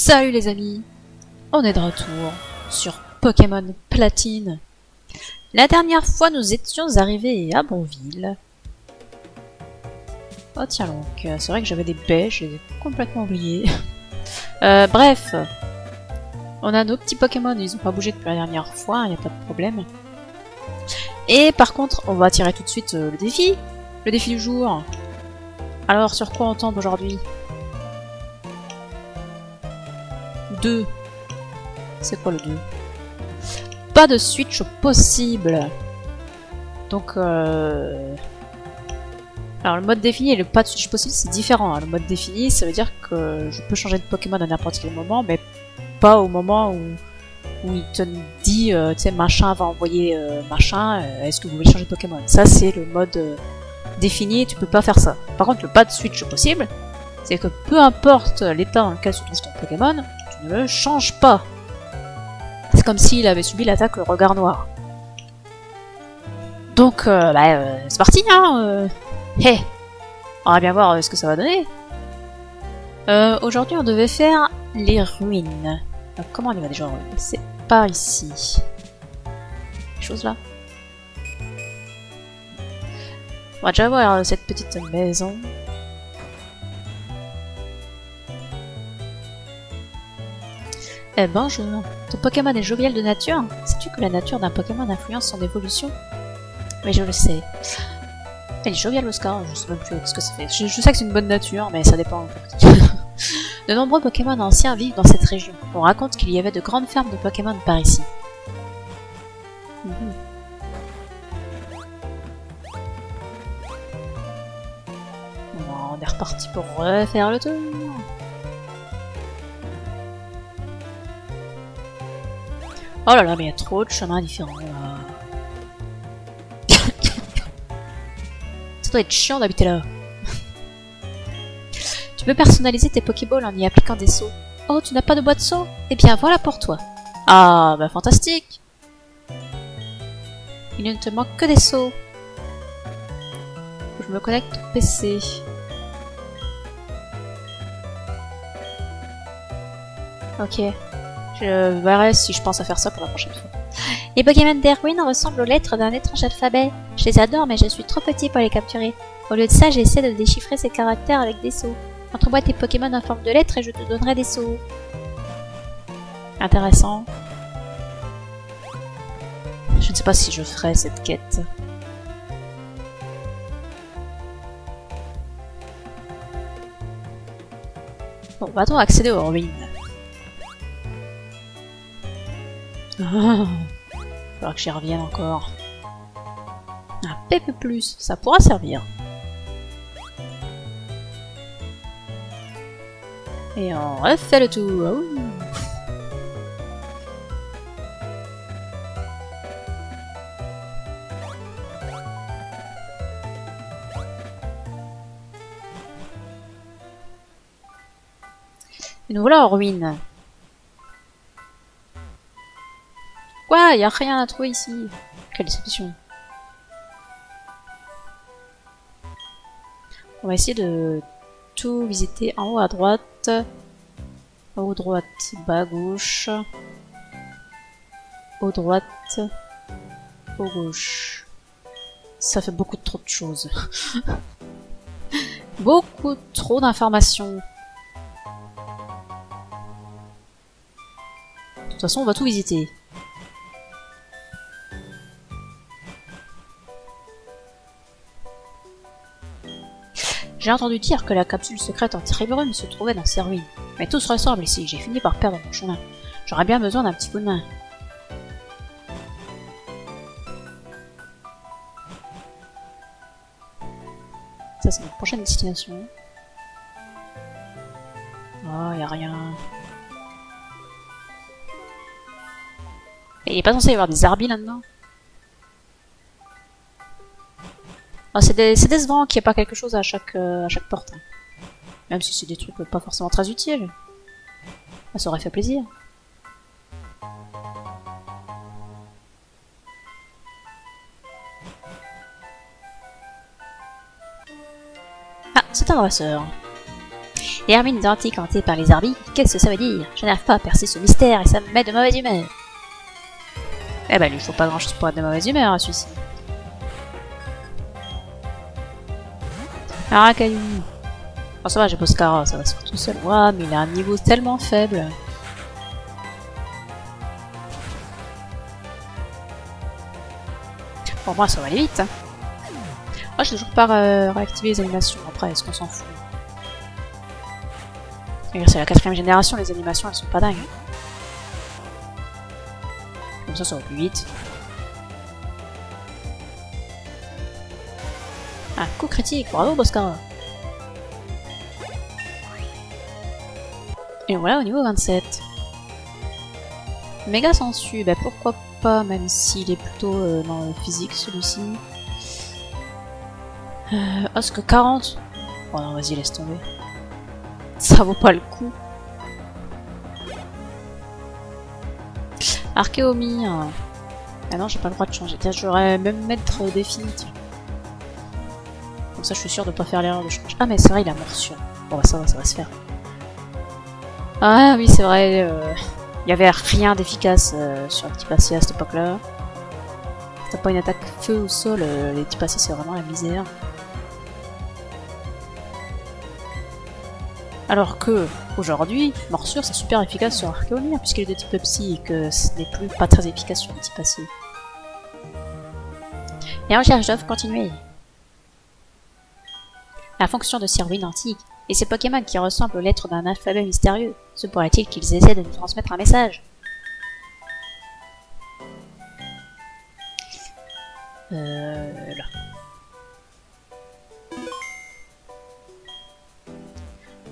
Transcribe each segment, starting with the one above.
Salut les amis, on est de retour sur Pokémon Platine. La dernière fois nous étions arrivés à Bonville. Oh tiens donc, c'est vrai que j'avais des baies, je les ai complètement oubliées. Bref, on a nos petits Pokémon, ils n'ont pas bougé depuis la dernière fois, il n'y a pas de problème. Et par contre, on va tirer tout de suite le défi du jour. Alors sur quoi on tombe aujourd'hui? 2. C'est quoi le 2? Pas de switch possible. Donc alors le mode défini et le pas de switch possible c'est différent. Le mode défini ça veut dire que je peux changer de Pokémon à n'importe quel moment, mais pas au moment où il te dit tu sais machin va envoyer machin, est-ce que vous voulez changer de Pokémon? Ça c'est le mode défini et tu peux pas faire ça. Par contre le pas de switch possible, c'est que peu importe l'état dans lequel se trouve ton Pokémon, tu ne le changes pas. C'est comme s'il avait subi l'attaque le regard noir. Donc c'est parti hein. Hey, on va bien voir ce que ça va donner. Aujourd'hui on devait faire les ruines. Alors, comment on y va déjà en ruines? C'est par ici. Quelque chose là. On va déjà voir cette petite maison. Eh bonjour, ton Pokémon est jovial de nature? Sais-tu que la nature d'un Pokémon influence son évolution? Mais je le sais. Elle est joviale Oscar, je sais même plus ce que ça fait. Je sais que c'est une bonne nature, mais ça dépend pour qui. De nombreux Pokémon anciens vivent dans cette région. On raconte qu'il y avait de grandes fermes de Pokémon par ici. Bon, on est reparti pour refaire le tour. Oh là là, mais il y a trop de chemins différents là. Ça doit être chiant d'habiter là. Tu peux personnaliser tes Pokéballs en y appliquant des sauts. Oh, tu n'as pas de boîte de sauts? Eh bien, voilà pour toi. Ah, bah fantastique. Il ne te manque que des sauts. Je me connecte au PC. Ok. Je verrai si je pense à faire ça pour la prochaine fois. Les Pokémon d'Erwin ressemblent aux lettres d'un étrange alphabet. Je les adore, mais je suis trop petit pour les capturer. Au lieu de ça, j'essaie de déchiffrer ces caractères avec des sauts. Montre-moi tes Pokémon en forme de lettres et je te donnerai des sauts. Intéressant. Je ne sais pas si je ferai cette quête. Bon, va-t-on accéder aux ruines? Faudra que j'y revienne encore. Un PP+, ça pourra servir. Et on refait le tour. Ouh. Et nous voilà en ruine. Quoi? Y a rien à trouver ici. Quelle déception. On va essayer de tout visiter en haut à droite. En haut à droite, bas à gauche. Haut droite. Haut gauche. Ça fait beaucoup trop de choses. Beaucoup trop d'informations. De toute façon, on va tout visiter. J'ai entendu dire que la capsule secrète en Tribrume se trouvait dans ces ruines. Mais tout se ressemble ici, j'ai fini par perdre mon chemin. J'aurais bien besoin d'un petit coup de main. Ça c'est notre prochaine destination. Oh, y a rien. Et il est pas censé y avoir des arbis là-dedans? Oh, c'est décevant qu'il n'y ait pas quelque chose à chaque porte. Hein. Même si c'est des trucs pas forcément très utiles. Ça aurait fait plaisir. Ah, c'est un dresseur. Les hermines identiques hantées par les Arby, qu'est-ce que ça veut dire? Je n'arrive pas à percer ce mystère et ça me met de mauvaise humeur. Eh ben lui, il faut pas grand chose pour être de mauvaise humeur, hein, celui-ci. Ah, caillou. Oh, ça va, j'ai Poscara, ça va se faire tout seul. Ouah, mais il a un niveau tellement faible. Bon, moi, ça va aller vite. Hein. Moi, je n'ai toujours pas réactivé les animations. Après, est-ce qu'on s'en fout? C'est la 4ème génération, les animations, elles sont pas dingues. Comme ça va plus vite. Un coup critique, bravo Boscara. Et voilà au niveau 27. Méga sensu, bah pourquoi pas, même s'il est plutôt dans le physique celui-ci. Osque 40. Oh non, vas-y, laisse tomber. Ça vaut pas le coup. Archéomie. Hein. Ah non, j'ai pas le droit de changer. Tiens, j'aurais même mettre définitif. Comme ça, je suis sûre de pas faire l'erreur de changer. Ah, mais c'est vrai, il a morsure. Bon, bah ça va se faire. Ah oui, c'est vrai. Il y avait rien d'efficace sur le Tipacia à cette époque-là. T'as pas une attaque feu au sol, les Tipacia c'est vraiment la misère. Alors que, aujourd'hui, morsure c'est super efficace sur Archéomie, puisqu'il est de type psy et que ce n'est plus pas très efficace sur le Tipacia. Les recherches doivent continuer. La fonction de Sirwin antique et ces Pokémon qui ressemblent aux lettres d'un alphabet mystérieux, se pourrait-il qu'ils essaient de nous transmettre un message? Là.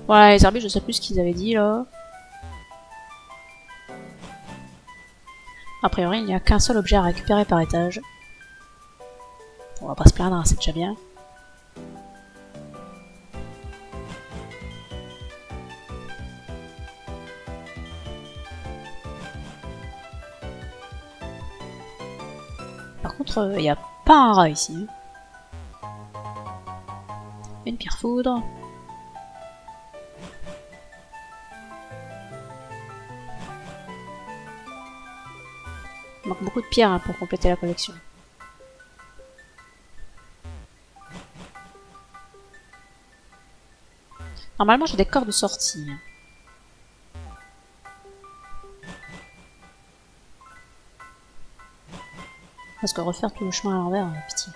Voilà, les arbitres, je sais plus ce qu'ils avaient dit là. A priori, il n'y a qu'un seul objet à récupérer par étage. On va pas se plaindre, hein, c'est déjà bien. Par contre, il n'y a pas un rat ici. Une pierre foudre. Il manque beaucoup de pierres hein, pour compléter la collection. Normalement, j'ai des corps de sortie. Parce que refaire tout le chemin à l'envers, pitié.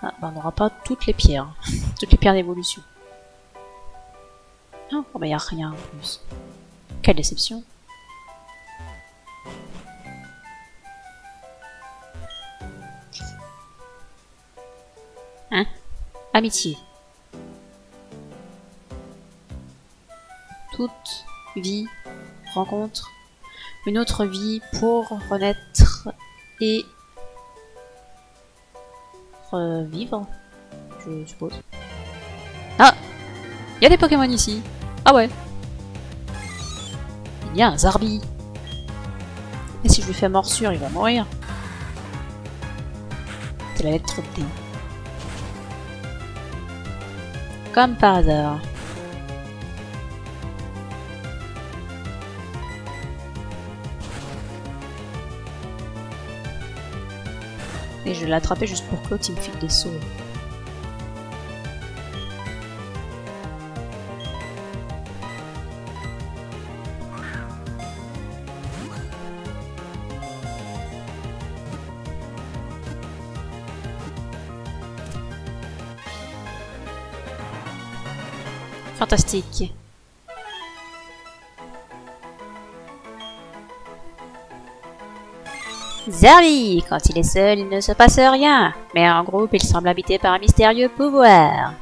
Ah, bah on n'aura pas toutes les pierres. Toutes les pierres d'évolution. Oh, bah y a rien en plus. Quelle déception. Hein? Amitié. Toute vie rencontre une autre vie pour renaître et revivre, je suppose. Ah! Il y a des Pokémon ici. Ah ouais. Il y a un Zarbi. Et si je lui fais morsure, il va mourir. C'est la lettre D. Comme par hasard. Et je vais l'attraper juste pour que l'autre il me file des sauts. Fantastique. Zarbi, quand il est seul, il ne se passe rien, mais en groupe, il semble habité par un mystérieux pouvoir.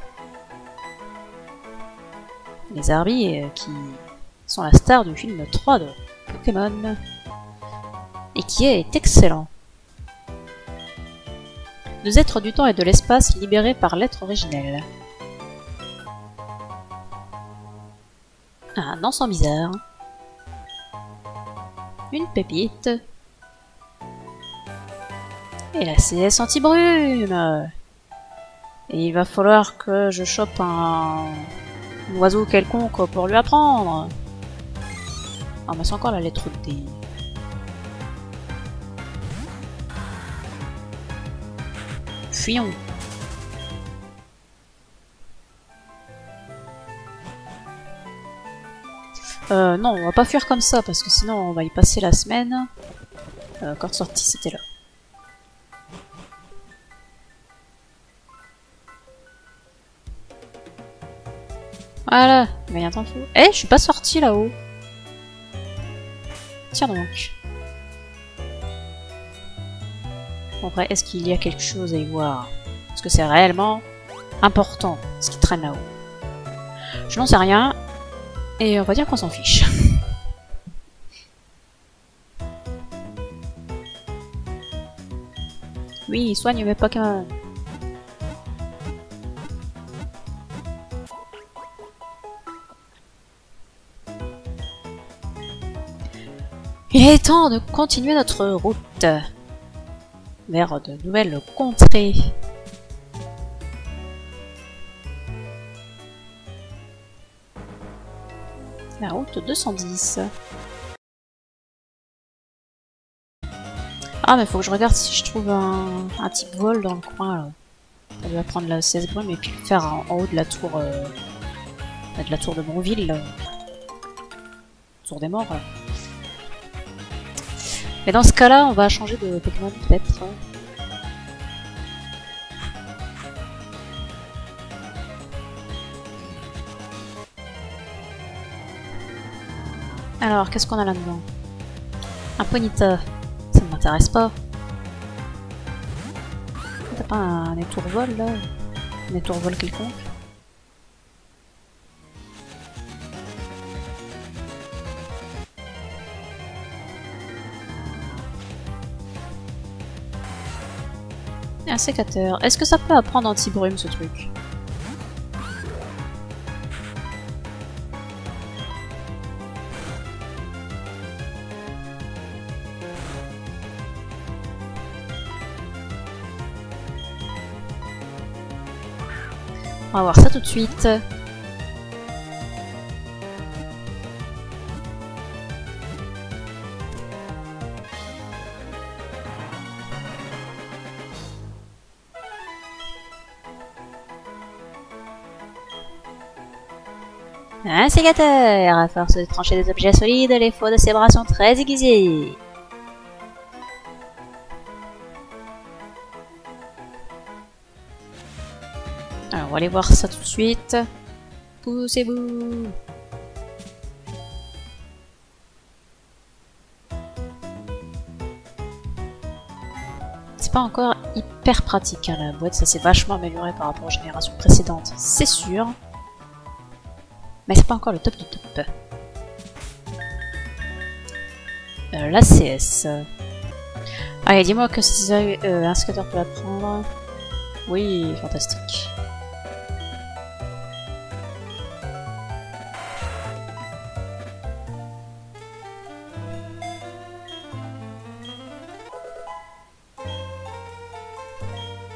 Les Zarbi qui sont la star du film 3 de Pokémon, et qui est excellent. Deux êtres du temps et de l'espace libérés par l'être originel. Un encens bizarre. Une pépite. Et la CS anti-brume. Et il va falloir que je chope un un oiseau quelconque pour lui apprendre. Ah mais c'est encore la lettre D. Fuyons. Non, on va pas fuir comme ça parce que sinon on va y passer la semaine. Corde sortie, c'était là. Voilà, mais rien t'en fous. Eh, je suis pas sortie là-haut. Tiens donc. En vrai, est-ce qu'il y a quelque chose à y voir? Est-ce que c'est réellement important ce qui traîne là-haut? Je n'en sais rien. Et on va dire qu'on s'en fiche. Oui, soigne mes Pokémon. Il est temps de continuer notre route vers de nouvelles contrées. La route 210. Ah mais faut que je regarde si je trouve un type vol dans le coin là. On va prendre la 16 brume et puis le faire en haut de la tour de Bronville là. Tour des morts. Là. Mais dans ce cas-là, on va changer de Pokémon peut-être. Alors, qu'est-ce qu'on a là-dedans? Un Ponyta. Ça ne m'intéresse pas. T'as pas un étourvol là? Un étourvol quelconque? Un sécateur. Est-ce que ça peut apprendre anti-brume ce truc? On va voir ça tout de suite. Un sécateur! À force de trancher des objets solides, les faux de ses bras sont très aiguisés. Alors, on va aller voir ça tout de suite. Poussez-vous! C'est pas encore hyper pratique, hein, la boîte. Ça s'est vachement amélioré par rapport aux générations précédentes, c'est sûr. Mais c'est pas encore le top du top. La CS. Allez, dis-moi que c'est un skater peut la prendre. Oui, fantastique.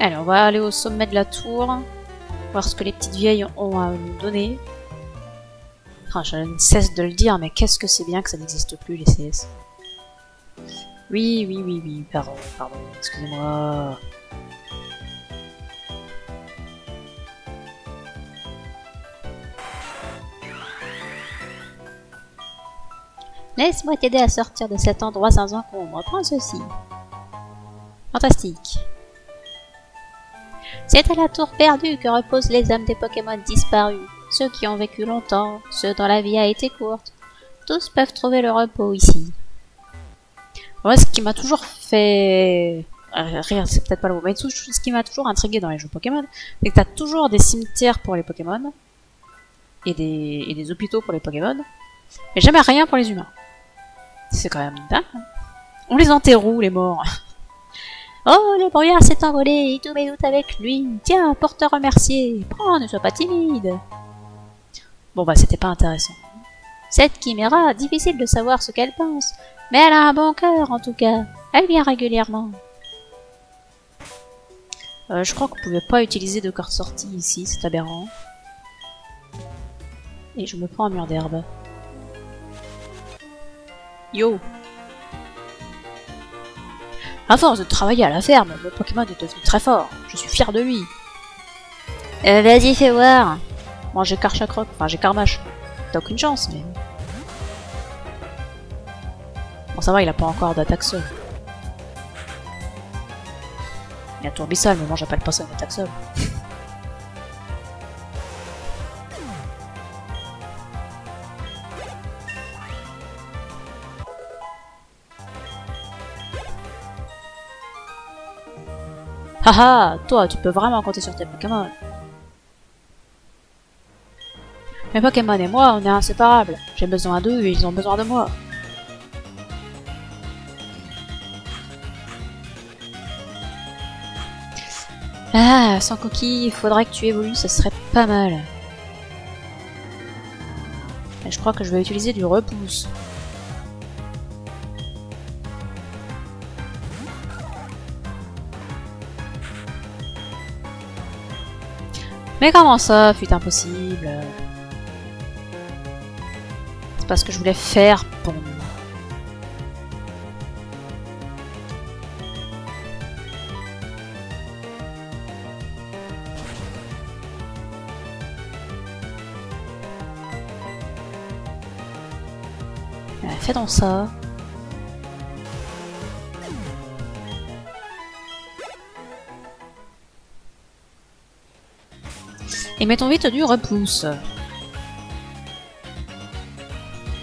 Allez, on va aller au sommet de la tour. Voir ce que les petites vieilles ont à nous donner. Enfin, je ne cesse de le dire, mais qu'est-ce que c'est bien que ça n'existe plus, les CS. Oui, pardon, excusez-moi. Laisse-moi t'aider à sortir de cet endroit sans encombre. Prends ceci. Fantastique. C'est à la tour perdue que reposent les âmes des Pokémon disparus. Ceux qui ont vécu longtemps, ceux dont la vie a été courte. Tous peuvent trouver le repos ici. Moi, ce qui m'a toujours fait rire, c'est peut-être pas le mot, mais ce qui m'a toujours intrigué dans les jeux Pokémon, c'est que t'as toujours des cimetières pour les Pokémon et des hôpitaux pour les Pokémon, mais jamais rien pour les humains. C'est quand même dingue. On les enterre où, les morts? Oh, le brouillard s'est envolé, tous mes doutes avec lui. Tiens, pour te remercier. Prends, ne sois pas timide. Bon bah, c'était pas intéressant. Cette Chimera, difficile de savoir ce qu'elle pense, mais elle a un bon cœur en tout cas. Elle vient régulièrement. Je crois qu'on pouvait pas utiliser de carte sortie ici, c'est aberrant. Et je me prends un mur d'herbe. Yo! À force de travailler à la ferme, mon Pokémon est devenu très fort. Je suis fier de lui. Vas-y, fais voir. Moi j'ai Karchakroc, enfin j'ai Karmash. T'as aucune chance, mais... Bon, ça va, il a pas encore d'attaque seule. Il a Tourbillon, mais moi j'appelle pas ça une attaque seule. Haha, toi, tu peux vraiment compter sur tes Pokémon. Mes Pokémon et moi, on est inséparables. J'ai besoin d'eux et ils ont besoin de moi. Ah, sans coquille, il faudrait que tu évolues, ça serait pas mal. Et je crois que je vais utiliser du repousse. Mais comment ça, fut impossible? C'est pas ce que je voulais faire pour moi. Fais donc ça. Et mettons vite du repousse.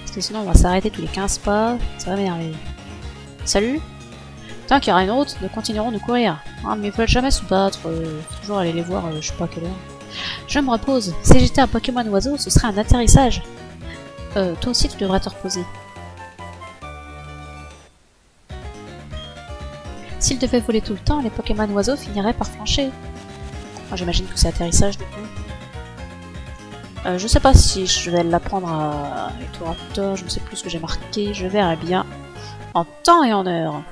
Parce que sinon on va s'arrêter tous les 15 pas. Ça va m'énerver. Salut. Tant qu'il y aura une route, nous continuerons de courir. Ah, mais ils veulent jamais se battre. Faut toujours aller les voir, je sais pas à quelle heure. Je me repose. Si j'étais un Pokémon oiseau, ce serait un atterrissage. Toi aussi tu devrais te reposer. S'ils devaient voler tout le temps, les Pokémon oiseaux finiraient par flancher. Moi j'imagine que c'est atterrissage du coup. Je sais pas si je vais l'apprendre à Etoraptor, je ne sais plus ce que j'ai marqué, je verrai bien en temps et en heure.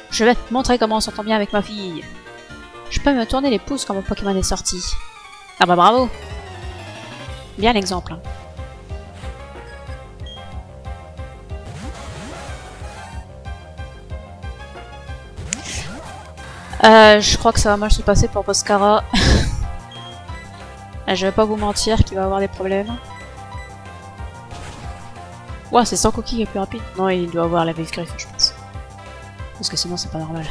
Je vais te montrer comment on s'entend bien avec ma fille. Je peux me tourner les pouces quand mon Pokémon est sorti. Ah bah bravo. Bien l'exemple. Je crois que ça va mal se passer pour Boscara. Je vais pas vous mentir qu'il va avoir des problèmes. Ouah, c'est sans coquille qui est plus rapide. Non, il doit avoir la vive griffe, je pense. Parce que sinon, c'est pas normal.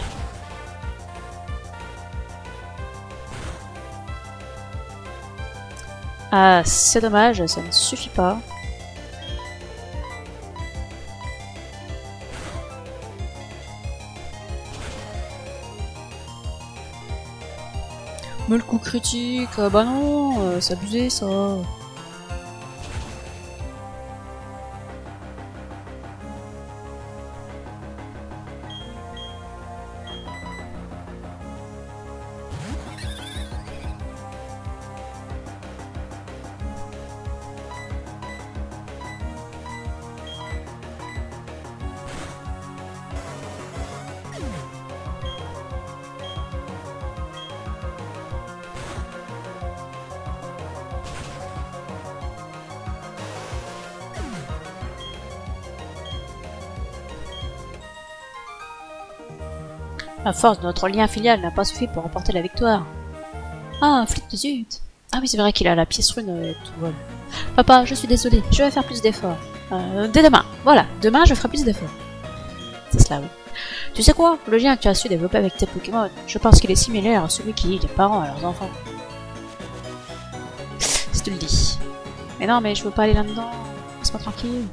Ah, c'est dommage, ça ne suffit pas. Mais le coup critique, bah non, c'est abusé ça. La force de notre lien filial n'a pas suffi pour remporter la victoire. Ah, un flic de zut. Ah oui, c'est vrai qu'il a la pièce rune tout vol. Papa, je suis désolée, je vais faire plus d'efforts. Dès demain, voilà, demain je ferai plus d'efforts. C'est cela, oui. Tu sais quoi? Le lien que tu as su développer avec tes Pokémon, je pense qu'il est similaire à celui qui lie les parents à leurs enfants. Si tu le dis. Mais non, mais je veux pas aller là-dedans. Laisse-moi tranquille.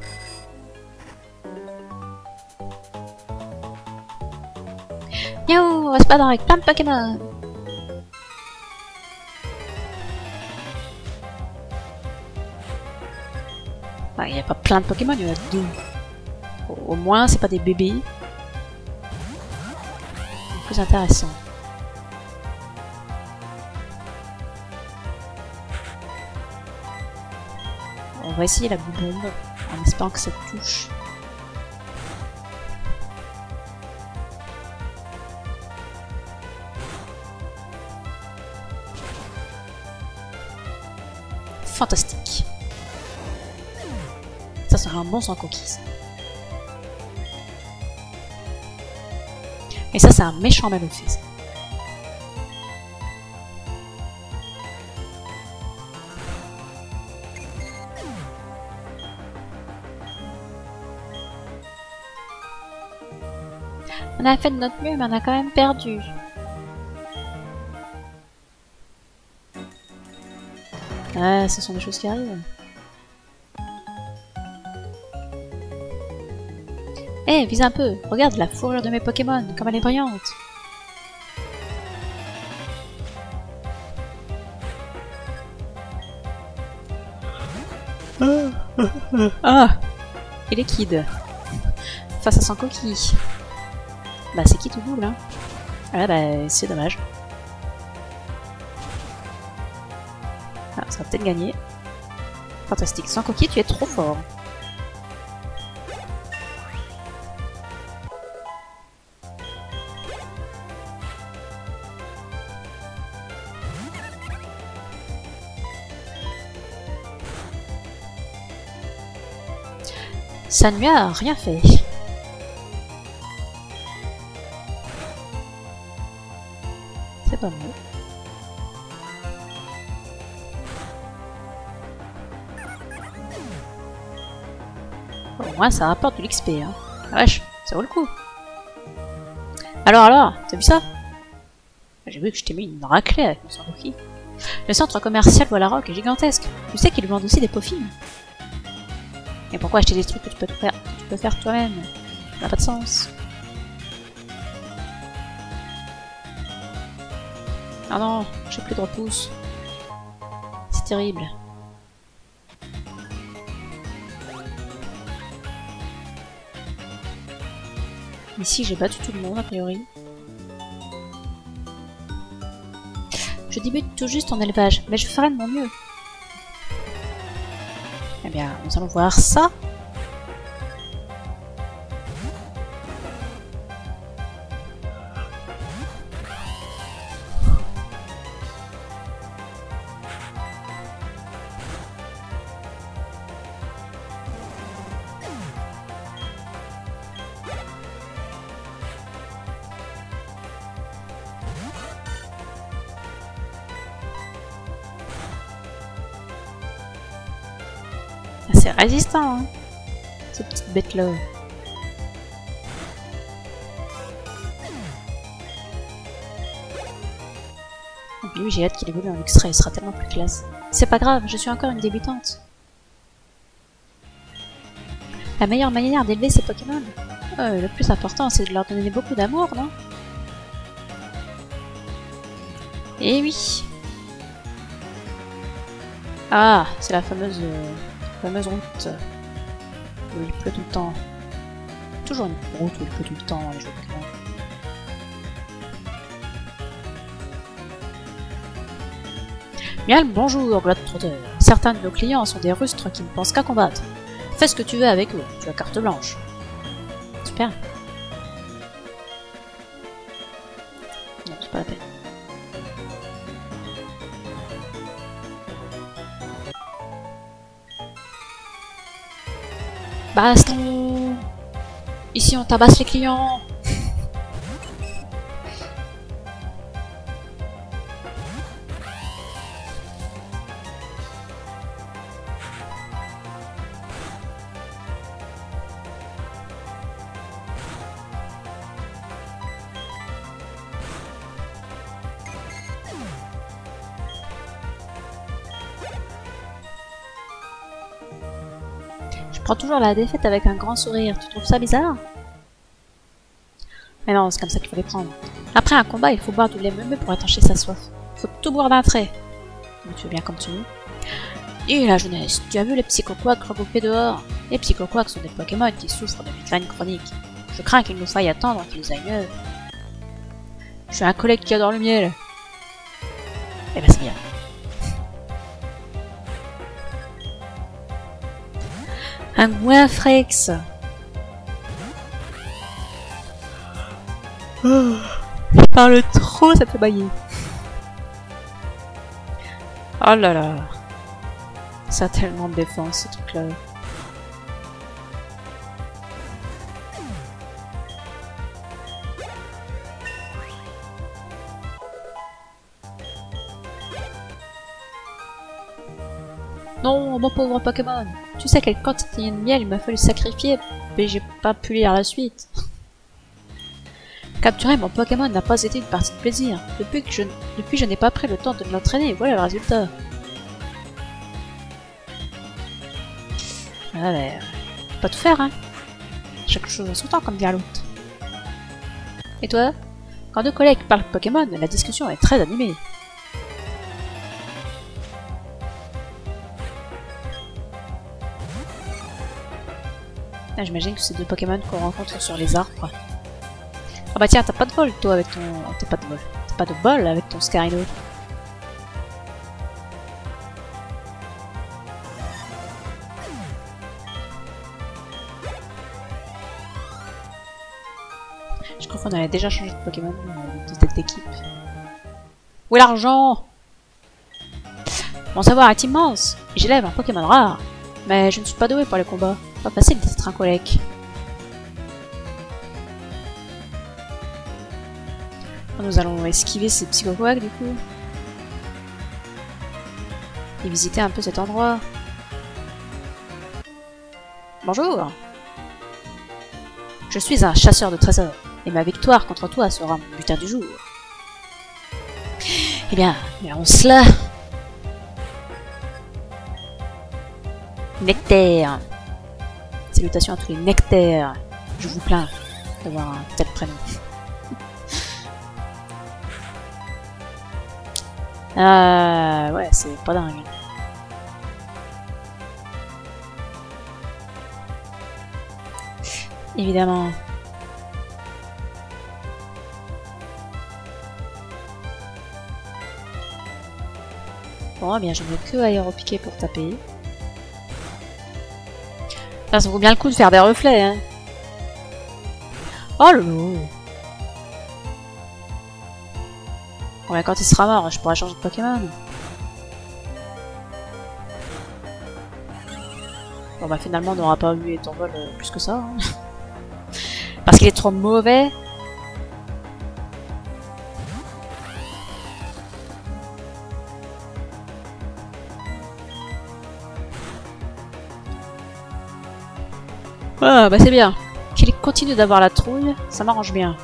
Yo, on va se battre avec plein de Pokémon. Il n'y a pas plein de Pokémon, il y en a deux. Au moins, c'est pas des bébés. C'est plus intéressant. On va essayer la boubombe en espérant que ça touche. fantastique. Ça sera un bon sans coquille. Et ça, c'est un méchant mal fait. On a fait de notre mieux, mais on a quand même perdu. Ah, ce sont des choses qui arrivent. Eh, vise un peu. Regarde la fourrure de mes Pokémon, comme elle est brillante. Ah, il est Kid. Face à son coquille. Bah c'est qui tout double, hein? Ah bah c'est dommage. Ah, ça va peut-être gagner. Fantastique. Sans coquille, tu es trop fort. Ça ne lui a rien fait. C'est pas mal. Au moins ça rapporte de l'XP, hein. Ah wesh, ça vaut le coup. Alors, t'as vu ça? J'ai vu que je t'ai mis une raclée avec mon Sangoki. Le centre commercial Bois-la-Roque est gigantesque. Tu sais qu'ils vendent aussi des peaux fines. Et pourquoi acheter des trucs que tu peux faire toi-même? Ça n'a pas de sens. Ah non, j'ai plus de repousse. C'est terrible. Ici, j'ai battu tout le monde, a priori. Je débute tout juste en élevage, mais je ferai de mon mieux. Eh bien, nous allons voir ça. C'est résistant, hein, cette petite bête-là. Lui, j'ai hâte qu'il évolue en extrait, il sera tellement plus classe. C'est pas grave, je suis encore une débutante. La meilleure manière d'élever ces Pokémon, le plus important, c'est de leur donner beaucoup d'amour, non? Eh oui. Ah, c'est la fameuse route où il pleut tout le temps. Toujours une route où il pleut tout le temps, les jeux Pokémon. Miel, bonjour, Globetrotter. Certains de nos clients sont des rustres qui ne pensent qu'à combattre. Fais ce que tu veux avec eux, tu as carte blanche. Super. Non, c'est pas la peine. Baston! Ici on tabasse les clients! Je prends toujours la défaite avec un grand sourire. Tu trouves ça bizarre? Mais non, c'est comme ça qu'il faut les prendre. Après un combat, il faut boire du lait meumeux pour étancher sa soif. Faut tout boire d'un trait. Mais tu veux bien comme tu veux. Et la jeunesse, tu as vu les psychoquacks regroupés dehors? Les psychoquacks sont des Pokémon qui souffrent de migraines chroniques. Je crains qu'il nous faille attendre qu'ils aillent mieux. Je suis un collègue qui adore le miel. Eh ben c'est bien. Un Goinfrex. Oh, je parle trop, ça peut bailler. Oh là là. Ça a tellement de défense, ce truc-là. Non, mon pauvre Pokémon. Tu sais quelle quantité de miel il m'a fallu sacrifier, mais j'ai pas pu lire la suite. Capturer mon Pokémon n'a pas été une partie de plaisir. Depuis, je n'ai pas pris le temps de l'entraîner, voilà le résultat. Ah ben, pas tout faire, hein. Chaque chose en son temps, comme dit l'autre. Et toi? Quand deux collègues parlent Pokémon, la discussion est très animée. Ah, j'imagine que c'est deux Pokémon qu'on rencontre sur les arbres. Ah bah tiens, t'as pas de vol toi avec ton... T'as pas de vol. T'as pas de bol avec ton Scarino. Je crois qu'on avait déjà changé de Pokémon de tête d'équipe. Où est l'argent? Mon savoir est immense. J'élève un Pokémon rare. Mais je ne suis pas doué pour les combats. Pas facile d'être un collègue. Nous allons esquiver ces psychoquacs du coup. Et visiter un peu cet endroit. Bonjour. Je suis un chasseur de trésors. Et ma victoire contre toi sera mon butin du jour. Eh bien, verrons cela. Nectaire. Salutations à tous les nectaires. Je vous plains d'avoir un tel prénom. Ouais, c'est pas dingue. Évidemment. Bon, eh bien, je n'ai que aéropiquer pour taper. Ça vaut bien le coup de faire des reflets, hein. Oh lolo. Ouais, quand il sera mort, je pourrai changer de Pokémon. Bon bah finalement on n'aura pas eu ton vol plus que ça. Hein. Parce qu'il est trop mauvais. Ah bah c'est bien. Qu'il continue d'avoir la trouille, ça m'arrange bien.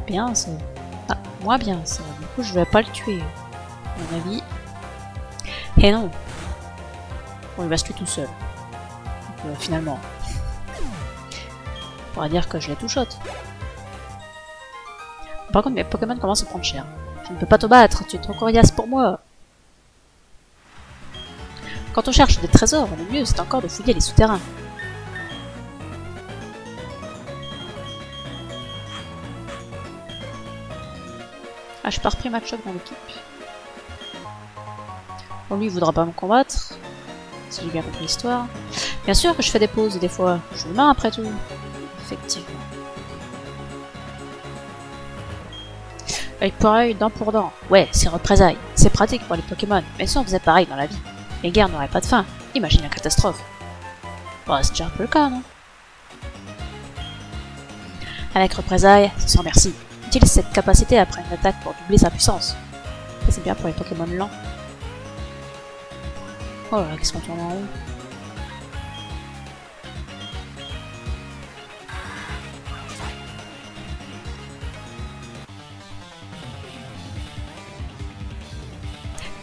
Bien ça. Ah, moins bien ça. Du coup je vais pas le tuer. À mon avis. Et non. Bon, il va se tuer tout seul. Donc, finalement. On pourra dire que je l'ai tout shot. Par contre mes Pokémon commencent à prendre cher. Je ne peux pas te battre, tu es trop coriace pour moi. Quand on cherche des trésors, le mieux c'est encore de fouiller les souterrains. Ah, je suis pas repris match up dans l'équipe. Bon, lui, il voudra pas me combattre. Si j'ai bien compris l'histoire. Bien sûr que je fais des pauses des fois. Je suis humain après tout. Effectivement. Œil pour œil, dent pour dent. Ouais, c'est représailles. C'est pratique pour les Pokémon. Mais si on faisait pareil dans la vie, les guerres n'auraient pas de fin. Imagine la catastrophe. Bon, c'est déjà un peu le cas, non? Avec représailles, c'est sans merci. Utilise cette capacité après une attaque pour doubler sa puissance. Ça c'est bien pour les Pokémon lents. Oh là là, qu'est-ce qu'on tourne en haut?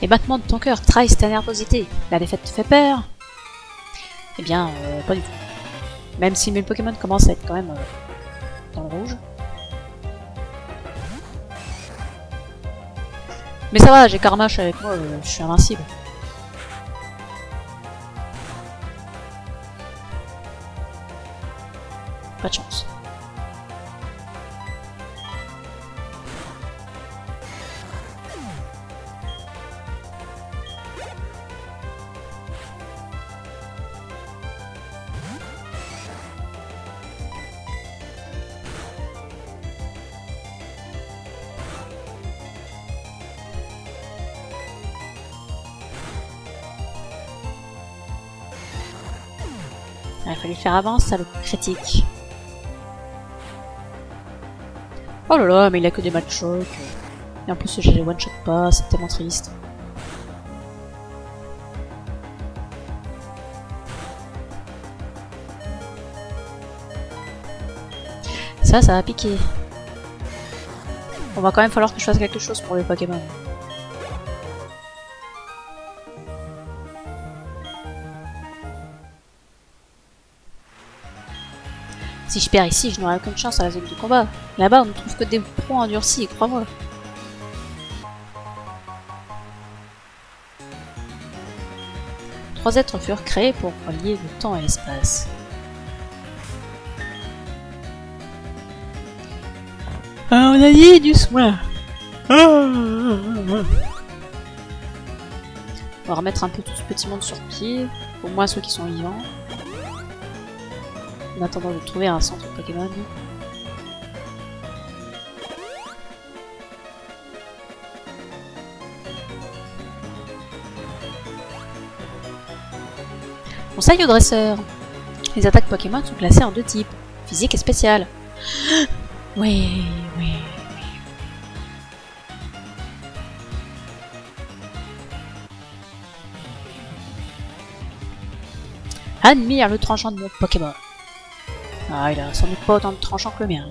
Les battements de ton cœur trahissent ta nervosité. La défaite te fait peur? Eh bien, pas du tout. Même si mes Pokémon commencent à être quand même dans le rouge. Mais ça va, j'ai Carmache avec moi, je suis invincible. Pas de chance. Il a fallu faire avance, ça le critique. Oh là là, mais il a que des matchs choc. Et en plus, je les one-shot pas, c'est tellement triste. Ça va piquer. On va quand même falloir que je fasse quelque chose pour les Pokémon. Si je perds ici, je n'aurai aucune chance à la zone de combat. Là-bas, on ne trouve que des pros endurcis, crois-moi. Trois êtres furent créés pour relier le temps et l'espace. Ah, on a dit du soin. On va remettre un peu tout ce petit monde sur pied, au moins ceux qui sont vivants. En attendant de trouver un centre Pokémon. Conseil au dresseur. Les attaques Pokémon sont classées en deux types, physique et spéciale. Oui. Admire le tranchant de mon Pokémon. Ah, il a sans doute pas autant de tranchants que le mien.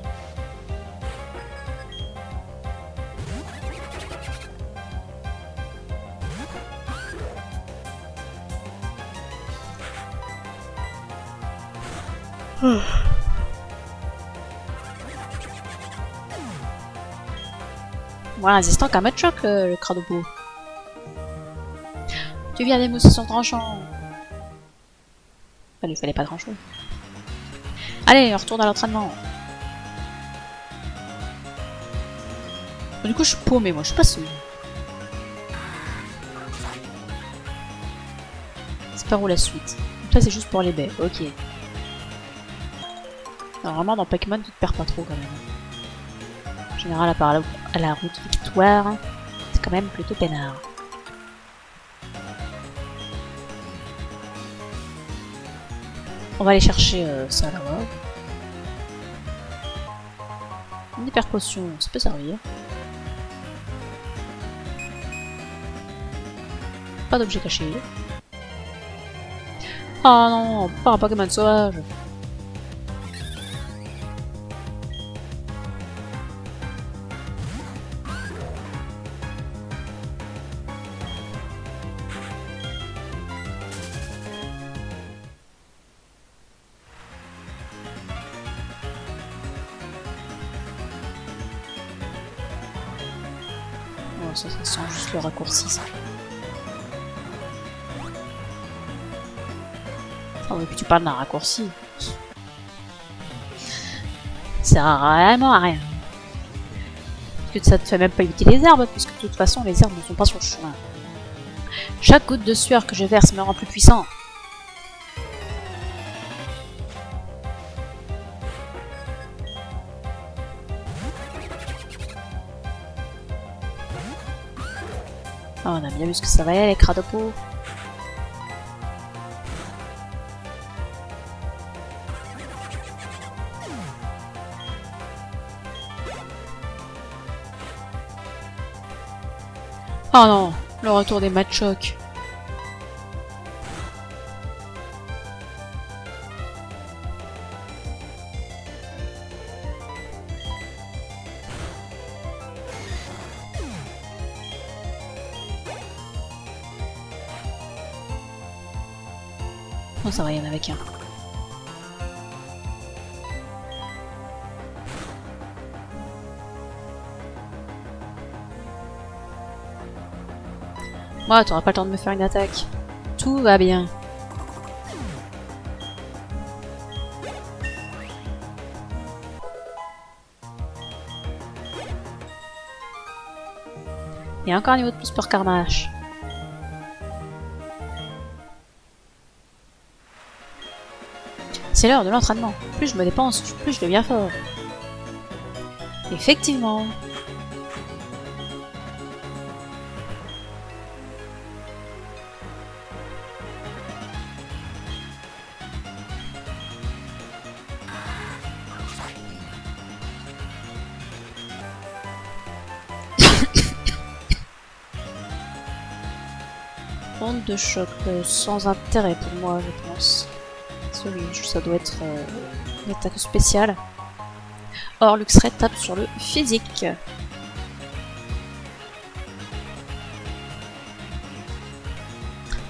Moins résistant qu'un Machoc, le Cradopo. Tu viens d'émousser son tranchant. Il fallait pas grand chose. Allez, on retourne à l'entraînement. Du coup, je suis paumé, moi, je suis pas sûre. C'est par où la suite? Donc là, c'est juste pour les baies, ok. Normalement, dans Pokémon, tu te perds pas trop quand même. En général, à part à la route victoire, c'est quand même plutôt peinard. On va aller chercher ça là-bas. Une hyper potion, ça peut servir. Pas d'objet caché. Oh non, pas un Pokémon sauvage. Ça sent juste le raccourci, ça. Oh, et puis tu parles d'un raccourci. Ça sert vraiment à rien. Parce que ça te fait même pas éviter les herbes, puisque de toute façon les herbes ne sont pas sur le chemin. Chaque goutte de sueur que je verse me rend plus puissant. Oh, on a bien vu ce que ça va aller, les Cradopo. Oh non, le retour des Machoc. Oh, ça va, il y en avait qu'un. Moi, t'auras pas le temps de me faire une attaque. Tout va bien. Et encore un niveau de plus pour Carnache. C'est l'heure de l'entraînement. Plus je me dépense, plus je deviens fort. Effectivement. Onde de choc, sans intérêt pour moi, je pense. Celui, ça doit être une attaque spéciale. Or, Luxray tape sur le physique. Je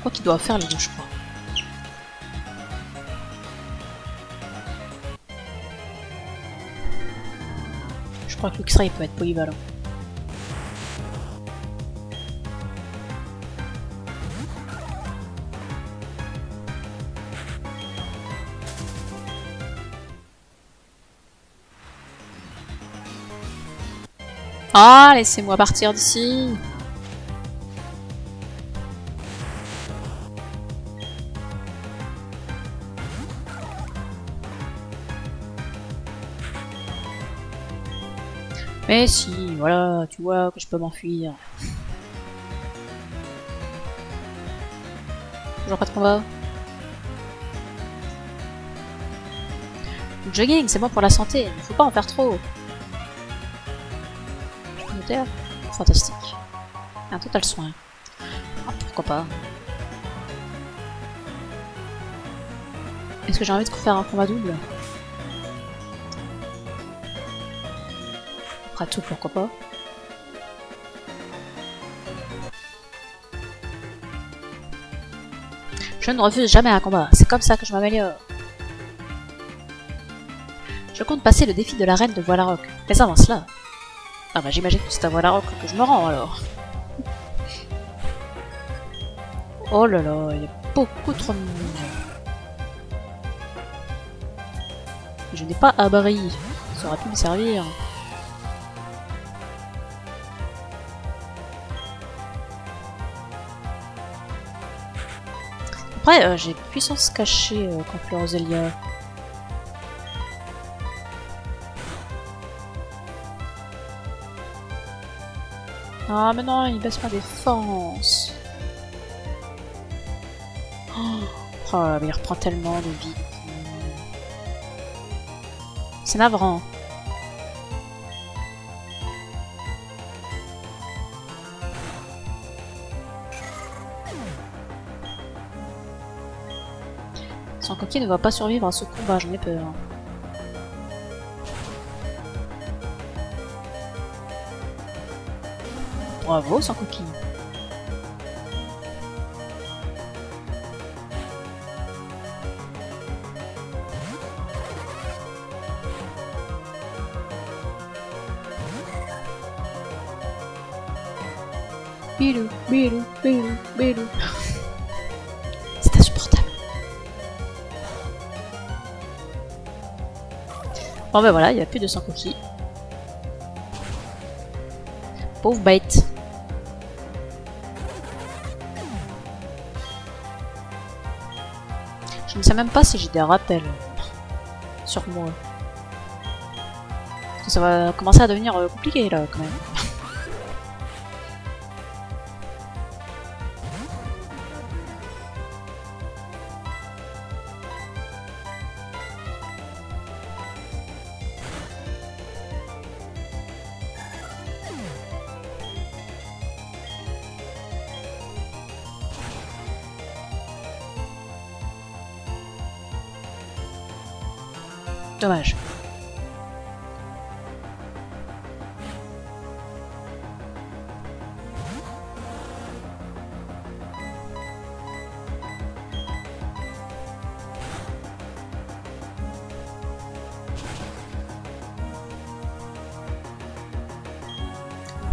crois qu'il doit faire les deux, je crois. Je crois que Luxray peut être polyvalent. Ah, laissez-moi partir d'ici. Mais si, voilà, tu vois que je peux m'enfuir. Toujours pas de combat. Le jogging, c'est bon pour la santé, il ne faut pas en faire trop. Fantastique. Un total soin. Ah, pourquoi pas. Est-ce que j'ai envie de faire un combat double? Après tout, pourquoi pas. Je ne refuse jamais un combat. C'est comme ça que je m'améliore. Je compte passer le défi de la reine de Voilarok. Mais avant cela... Ah bah j'imagine que c'est à Voilarok que je me rends alors. Oh là là, il y a beaucoup trop de monde. Je n'ai pas abri. Ça aurait pu me servir. Après, j'ai puissance cachée contre le Roselia. Ah mais non, il baisse ma défense. Oh, mais il reprend tellement de vie. C'est navrant. Son coquille ne va pas survivre à ce combat, j'en ai peur. Bravo, sans coquille. Bilou, bilou, bilou, bilou. C'est insupportable. Bon ben voilà, il n'y a plus de sang coquille. Pauvre bête. Je ne sais même pas si j'ai des rappels sur moi. Parce que ça va commencer à devenir compliqué là quand même. Dommage.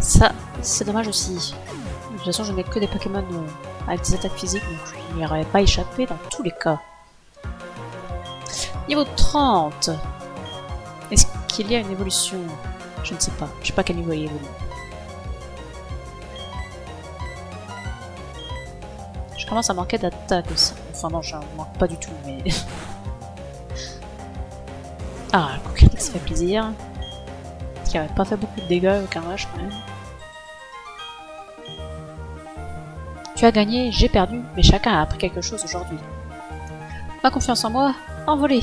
Ça, c'est dommage aussi. De toute façon, je n'ai que des Pokémon avec des attaques physiques, donc je n'y aurais pas échappé dans tous les cas. Niveau 30. Est-ce qu'il y a une évolution? Je ne sais pas. Je sais pas quel niveau il évolue. Je commence à manquer d'attaque aussi. Enfin non, j'en manque pas du tout, mais... Ah, le coup critique, ça fait plaisir. Qui avait pas fait beaucoup de dégâts avec un rush quand même. Tu as gagné, j'ai perdu, mais chacun a appris quelque chose aujourd'hui. Ma confiance en moi, envolée.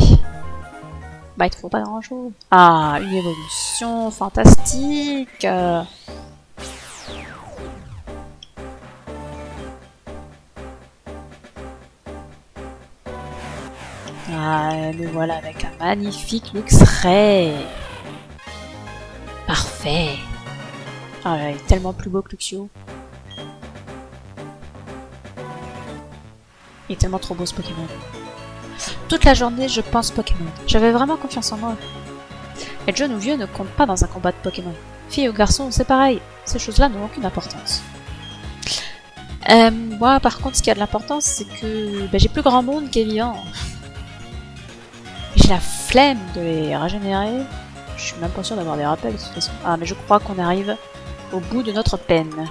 Bah, il te faut pas grand chose. Ah, une évolution fantastique. Ah, le voilà avec un magnifique Luxray. Parfait. Ah, il est tellement plus beau que Luxio. Il est tellement trop beau ce Pokémon. Toute la journée, je pense Pokémon. J'avais vraiment confiance en moi. Être jeune ou vieux ne compte pas dans un combat de Pokémon. Fille ou garçon, c'est pareil. Ces choses-là n'ont aucune importance. Moi, par contre, ce qui a de l'importance, c'est que j'ai plus grand monde qui est vivant. J'ai la flemme de les régénérer. Je suis même pas sûre d'avoir des rappels de toute façon. Ah, mais je crois qu'on arrive au bout de notre peine.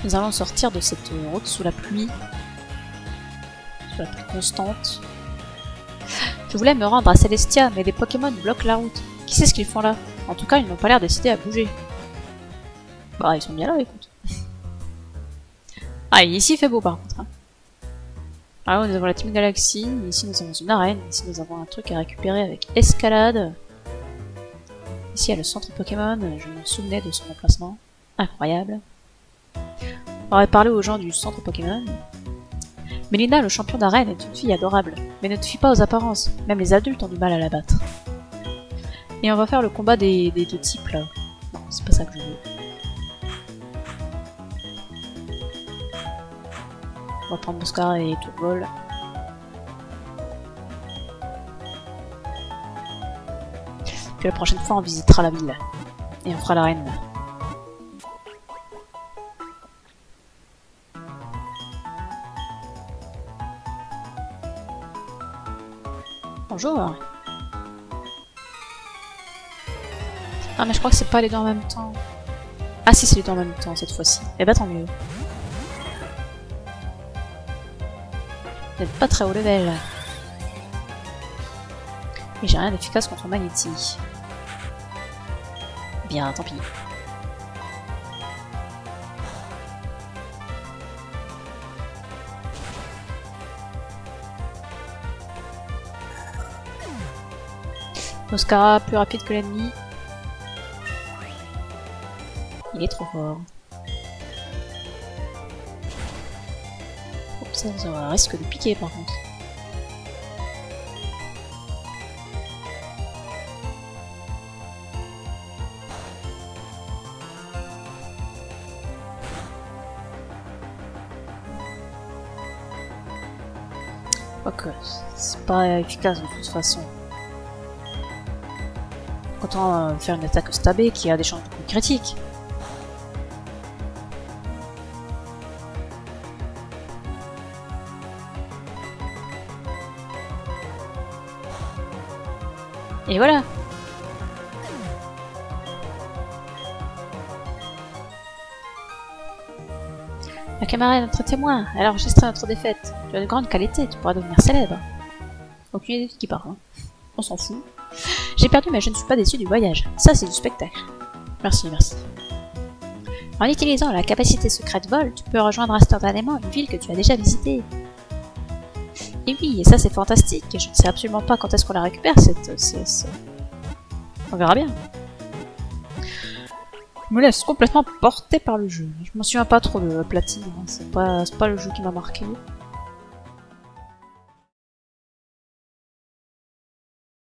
Nous allons sortir de cette route sous la pluie. Sous la pluie constante. Je voulais me rendre à Celestia, mais les Pokémon bloquent la route. Qui sait ce qu'ils font là? En tout cas, ils n'ont pas l'air décidés à bouger. Bah, ils sont bien là, écoute. Ah, ici il fait beau par contre. Hein. Ah, nous avons la Team Galaxy, ici nous avons une arène, ici nous avons un truc à récupérer avec escalade. Ici il y a le centre Pokémon, je me souvenais de son emplacement. Incroyable. On aurait parlé aux gens du centre Pokémon. Mélina, le champion d'arène, est une fille adorable, mais ne te fie pas aux apparences, même les adultes ont du mal à la battre. Et on va faire le combat des deux types là. Non, c'est pas ça que je veux. On va prendre Moscara et Tourvol. Puis la prochaine fois on visitera la ville. Et on fera l'arène. Bonjour. Ah mais je crois que c'est pas les deux en même temps. Ah si, c'est les deux en même temps cette fois-ci. Eh bah tant mieux. Vous n'êtes pas très haut level. Et j'ai rien d'efficace contre Magnéti. Bien, tant pis. Moscara plus rapide que l'ennemi. Il est trop fort. Ça risque de piquer par contre. Ok, c'est pas efficace de toute façon. Autant faire une attaque stabée qui a des chances de coup critiques. Et voilà. La caméra est notre témoin, elle a enregistré notre défaite. Tu as de grandes qualités, tu pourras devenir célèbre. Aucune idée de qui parle, hein. On s'en fout. J'ai perdu mais je ne suis pas déçu du voyage. Ça c'est du spectacle. Merci, merci. En utilisant la capacité secrète vol, tu peux rejoindre instantanément une ville que tu as déjà visitée. Et oui, et ça c'est fantastique. Je ne sais absolument pas quand est-ce qu'on la récupère cette CS. On verra bien. Je me laisse complètement porter par le jeu. Je m'en souviens pas trop de Platine, hein. C'est pas le jeu qui m'a marqué.